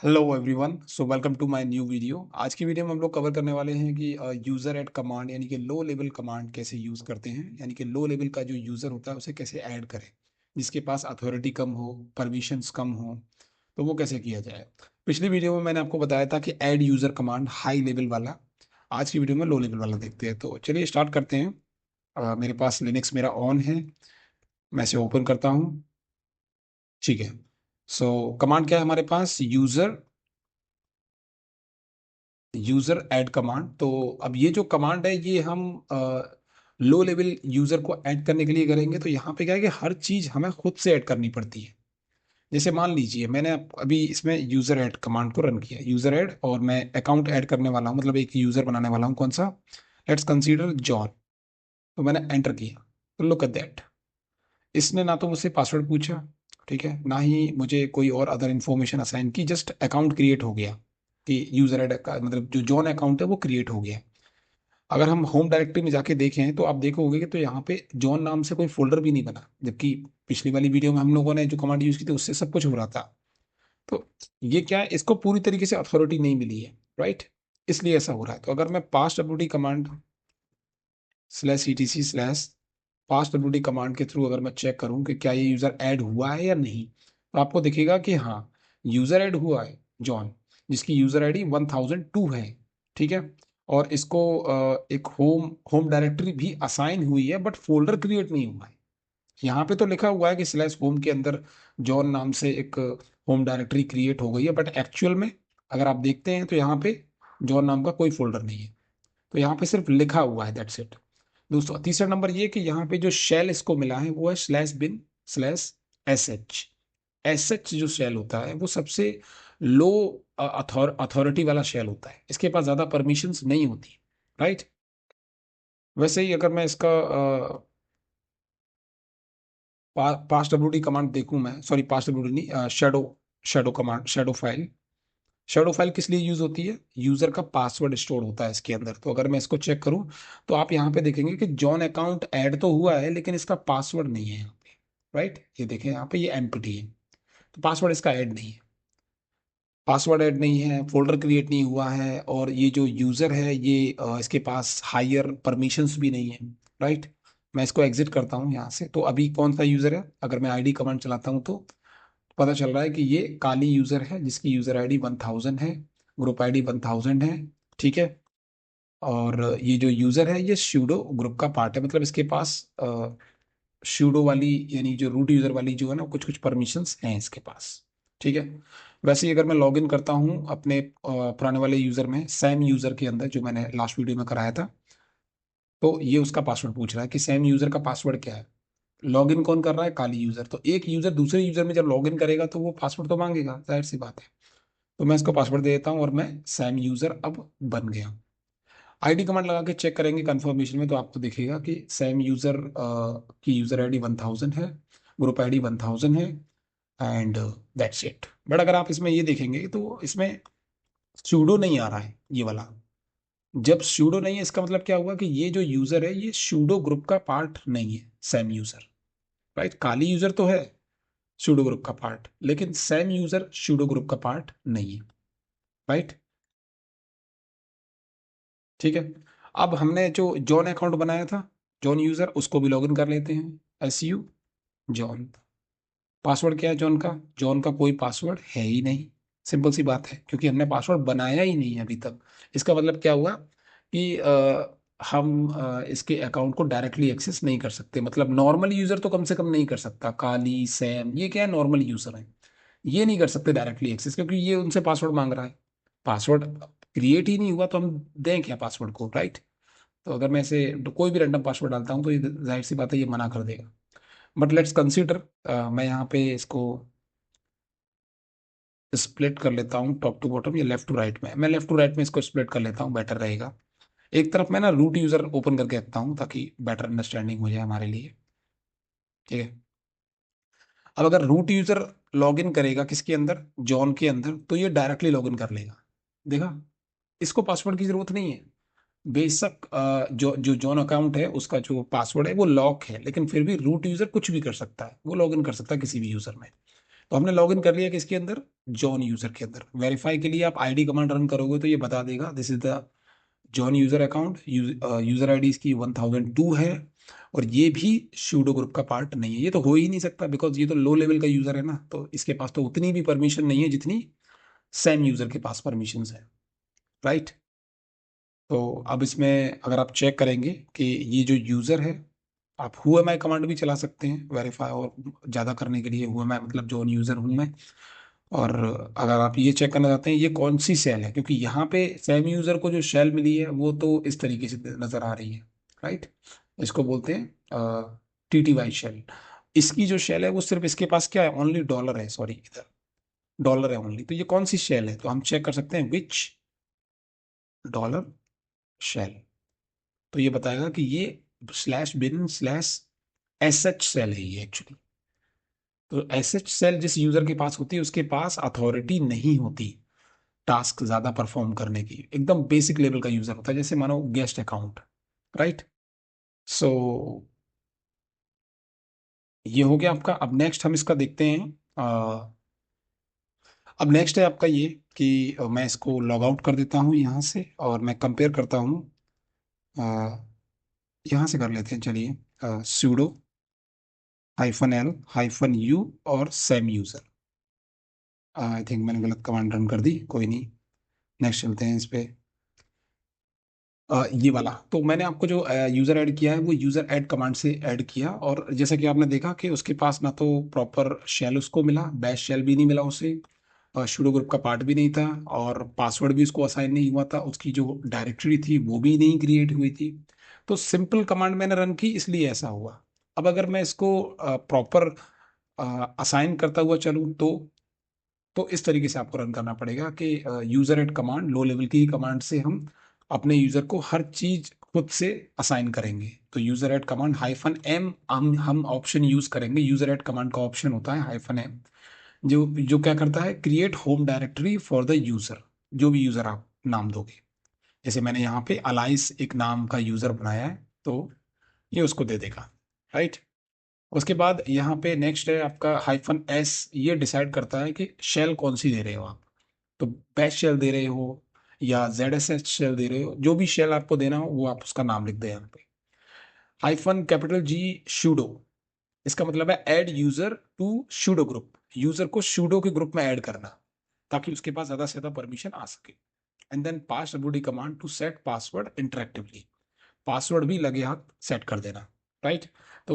Hello everyone, so welcome to my new video. आज की video में हम लोग कवर करने वाले हैं कि यूज़र ऐड कमांड यानी कि लो लेवल कमांड कैसे यूज़ करते हैं, यानी कि लो लेवल का जो यूज़र होता है उसे कैसे ऐड करें, जिसके पास अथॉरिटी कम हो, परमिशंस कम हो, तो वो कैसे किया जाए। पिछली वीडियो में मैंने आपको बताया था कि add user command high level वाला। आज की वीडियो में लो लेवल वाला देखते हैं, तो चलिए स्टार्ट करते हैं। मेरे पास लिनक्स मेरा ऑन है, मैं इसे ओपन करता हूँ। ठीक है, सो कमांड क्या है हमारे पास? User add command. तो अब ये जो कमांड है ये हम लो लेवल यूजर को ऐड करने के लिए करेंगे। तो यहाँ पे क्या है कि हर चीज हमें खुद से ऐड करनी पड़ती है। जैसे मान लीजिए मैंने अभी इसमें यूजर ऐड कमांड को रन किया, यूजर ऐड, और मैं अकाउंट ऐड करने वाला हूँ, मतलब एक यूजर बनाने वाला हूँ। कौन सा? Let's consider John. तो मैंने एंटर किया, तो लुक एट दैट, इसने ना तो मुझसे पासवर्ड पूछा, ठीक है, ना ही मुझे कोई और अदर इन्फॉर्मेशन असाइन की, जस्ट अकाउंट क्रिएट हो गया कि यूजर ऐड का मतलब जो जॉन अकाउंट है वो क्रिएट हो गया। अगर हम होम डायरेक्टरी में जाके देखें तो आप देखोगे कि तो यहाँ पे जॉन नाम से कोई फोल्डर भी नहीं बना, जबकि पिछली वाली वीडियो में हम लोगों ने जो कमांड यूज की थी उससे सब कुछ हो रहा था। तो ये क्या है, इसको पूरी तरीके से अथॉरिटी नहीं मिली है, राइट? इसलिए ऐसा हो रहा है। तो अगर मैं पास डब्ल्यूडी कमांड /etc/ पास डब्ल्यूडी कमांड के थ्रू अगर मैं चेक करूं कि क्या ये यूजर ऐड हुआ है या नहीं, तो आपको दिखेगा कि हाँ, यूजर ऐड हुआ है जॉन, जिसकी यूजर आईडी 1002 है। ठीक है, और इसको एक होम होम डायरेक्टरी भी असाइन हुई है, बट फोल्डर क्रिएट नहीं हुआ है। यहाँ पे तो लिखा हुआ है कि स्लैश होम के अंदर जॉन नाम से एक होम डायरेक्टरी क्रिएट हो गई है, बट एक्चुअल में अगर आप देखते हैं तो यहाँ पे जॉन नाम का कोई फोल्डर नहीं है। तो यहाँ पे सिर्फ लिखा हुआ है, दैट्स इट। दोस्तों, तीसरा नंबर ये कि यहाँ पे जो शेल इसको मिला है वो है /bin/sh। एसएच जो शेल होता है वो सबसे लो अथॉरिटी वाला शेल होता है, इसके पास ज्यादा परमिशंस नहीं होती, राइट? वैसे ही अगर मैं इसका पास डब्ल्यू डी कमांड देखूं, मैं सॉरी, पास डब्ल्यू डी नहीं, shadow shadow command, shadow file किस लिए यूज होती है? यूजर का पासवर्ड स्टोर होता है इसके अंदर। तो अगर मैं इसको चेक करूं तो आप यहाँ पे देखेंगे कि जॉन अकाउंट ऐड तो हुआ है लेकिन इसका पासवर्ड नहीं है यहाँ पे, राइट? ये देखें यहाँ पे, ये एम्प्टी है, तो पासवर्ड इसका ऐड नहीं है। पासवर्ड ऐड नहीं है, फोल्डर क्रिएट नहीं हुआ है, और ये जो यूजर है ये इसके पास हायर परमिशंस भी नहीं है, राइट? मैं इसको एग्जिट करता हूँ यहाँ से। तो अभी कौन सा यूजर है? अगर मैं आईडी कमांड चलाता हूँ तो पता चल रहा है कि ये काली यूजर है, जिसकी यूजर आईडी 1000 है, ग्रुप आईडी 1000 है। ठीक है, और ये जो यूजर है ये स्यूडो ग्रुप का पार्ट है, मतलब इसके पास स्यूडो वाली यानी जो रूट यूजर वाली जो है ना, कुछ कुछ परमिशंस हैं इसके पास। ठीक है, वैसे ही अगर मैं लॉगिन करता हूँ अपने पुराने वाले यूजर में, सैम यूजर के अंदर, जो मैंने लास्ट वीडियो में कराया था, तो ये उसका पासवर्ड पूछ रहा है कि सैम यूजर का पासवर्ड क्या है। लॉगिन कौन कर रहा है? काली यूजर। तो एक यूजर दूसरे यूजर में जब लॉगिन करेगा तो वो पासवर्ड तो मांगेगा, जाहिर सी बात है। तो मैं इसको पासवर्ड दे देता हूँ और मैं सैम यूजर अब बन गया। आईडी कमांड लगा के चेक करेंगे कंफर्मेशन में, तो आपको दिखेगा कि सैम यूजर की यूजर आईडी 1000 है, ग्रुप आईडी 1000 है, एंड दैट्स इट। बट अगर आप इसमें ये देखेंगे तो इसमें सूडो नहीं आ रहा है ये वाला। जब सूडो नहीं है, इसका मतलब क्या हुआ कि ये जो यूजर है ये सूडो ग्रुप का पार्ट नहीं है, सैम यूजर, राइट? काली यूजर तो है सूडो ग्रुप का पार्ट, लेकिन सैम यूजर सूडो ग्रुप का पार्ट नहीं है, राइट? ठीक है, अब हमने जो जॉन अकाउंट बनाया था, जॉन यूजर, उसको भी लॉगिन कर लेते हैं। SU John. पासवर्ड क्या है जॉन का? जॉन का कोई पासवर्ड है ही नहीं। सिंपल सी बात है, क्योंकि हमने पासवर्ड बनाया ही नहीं है अभी तक। इसका मतलब क्या हुआ कि हम इसके अकाउंट को डायरेक्टली एक्सेस नहीं कर सकते, मतलब नॉर्मल यूजर तो कम से कम नहीं कर सकता। काली, सैम, ये क्या है, नॉर्मल यूजर है, ये नहीं कर सकते डायरेक्टली एक्सेस, क्योंकि ये उनसे पासवर्ड मांग रहा है। पासवर्ड क्रिएट ही नहीं हुआ तो हम दें क्या पासवर्ड को, राइट? तो अगर मैं इसे कोई भी रैंडम पासवर्ड डालता हूँ तो ये जाहिर सी बात है ये मना कर देगा। बट लेट्स कंसीडर, मैं यहाँ पे इसको स्प्लिट कर लेता हूँ टॉप टू बॉटम या लेफ्ट टू राइट में। मैं लेफ्ट टू राइट में इसको स्प्लिट कर लेता हूँ, बेटर रहेगा। एक तरफ मैं ना रूट यूजर ओपन करके रखता हूँ ताकि बेटर अंडरस्टैंडिंग हो जाए हमारे लिए। ठीक है, अब अगर रूट यूजर लॉगिन करेगा किसके अंदर? जॉन के अंदर, तो ये डायरेक्टली लॉगिन कर लेगा। देखा, इसको पासवर्ड की जरूरत नहीं है। बेशक जो जो जॉन अकाउंट है उसका जो पासवर्ड है वो लॉक है, लेकिन फिर भी रूट यूजर कुछ भी कर सकता है, वो लॉगिन कर सकता है किसी भी यूजर में। तो हमने लॉग इन कर लिया किसके अंदर, जॉन यूजर के अंदर। वेरीफाई के लिए आप आईडी कमांड रन करोगे तो ये बता देगा this is the John user account, user ID इसकी 1002 है, और ये भी सूडो ग्रुप का पार्ट नहीं है। ये तो हो ही नहीं सकता बिकॉज ये तो लो लेवल का यूजर है ना, तो इसके पास तो उतनी भी परमिशन नहीं है जितनी सैम यूजर के पास परमिशन है, राइट। तो अब इसमें अगर आप चेक करेंगे कि ये जो यूजर है, आप हु एम आई कमांड भी चला सकते हैं वेरीफाई और ज़्यादा करने के लिए। हु एम आई मतलब जॉन यूजर हूँ मैं। और अगर आप ये चेक करना चाहते हैं ये कौन सी सेल है, क्योंकि यहाँ पे सेम यूजर को जो शेल मिली है वो तो इस तरीके से नजर आ रही है, राइट। इसको बोलते हैं TTY शेल। इसकी जो शेल है वो सिर्फ इसके पास क्या है, ओनली डॉलर है, सॉरी इधर डॉलर है ओनली। तो ये कौन सी शेल है, तो हम चेक कर सकते हैं विच डॉलर शेल। तो ये बताएगा कि ये /bin/sh सेल है ये एक्चुअली। तो sh सेल जिस यूजर के पास होती है उसके पास अथॉरिटी नहीं होती टास्क ज्यादा परफॉर्म करने की। एकदम बेसिक लेवल का यूजर होता है, जैसे मानो गेस्ट अकाउंट, राइट। सो ये हो गया आपका। अब नेक्स्ट हम इसका देखते हैं। अब नेक्स्ट है आपका ये कि मैं इसको लॉग आउट कर देता हूँ यहाँ से और मैं कंपेयर करता हूँ। अ, यहाँ से कर लेते हैं चलिए, sudo -l-u और सेम यूजर। आई थिंक मैंने गलत कमांड रन कर दी, कोई नहीं, नेक्स्ट चलते हैं इस पे। ये वाला तो मैंने आपको जो यूजर ऐड किया है वो यूजर ऐड कमांड से ऐड किया, और जैसा कि आपने देखा कि उसके पास ना तो प्रॉपर शेल उसको मिला, बैश शेल भी नहीं मिला उसे, शूडो ग्रुप का पार्ट भी नहीं था, और पासवर्ड भी उसको असाइन नहीं हुआ था, उसकी जो डायरेक्टरी थी वो भी नहीं क्रिएट हुई थी। तो सिंपल कमांड मैंने रन की इसलिए ऐसा हुआ। अब अगर मैं इसको प्रॉपर असाइन करता हुआ चलूँ तो इस तरीके से आपको रन करना पड़ेगा कि user add command low level की कमांड से हम अपने यूजर को हर चीज खुद से असाइन करेंगे। तो यूजर एड कमांड -m हम ऑप्शन यूज करेंगे। यूजर एड कमांड का ऑप्शन होता है -m, जो जो क्या करता है, create home directory for the user. जो भी यूजर आप नाम दोगे, जैसे मैंने यहाँ पे अलाइस एक नाम का यूजर बनाया है तो ये उसको दे देगा, राइट। उसके बाद यहाँ पे नेक्स्ट है आपका -s। ये डिसाइड करता है कि शेल कौन सी दे रहे हो आप, तो बैश शेल दे रहे हो या ZSH शेल दे रहे हो, जो भी शेल आपको देना हो वो आप उसका नाम लिख दे यहाँ पे। -G शूडो, इसका मतलब है add user to sudo group, user को शूडो के ग्रुप में ऐड करना ताकि उसके पास ज्यादा से ज्यादा परमिशन आ सके। And then pass WD command to set password interactively, password भी लगे हाथ सेट कर देना, राइट। तो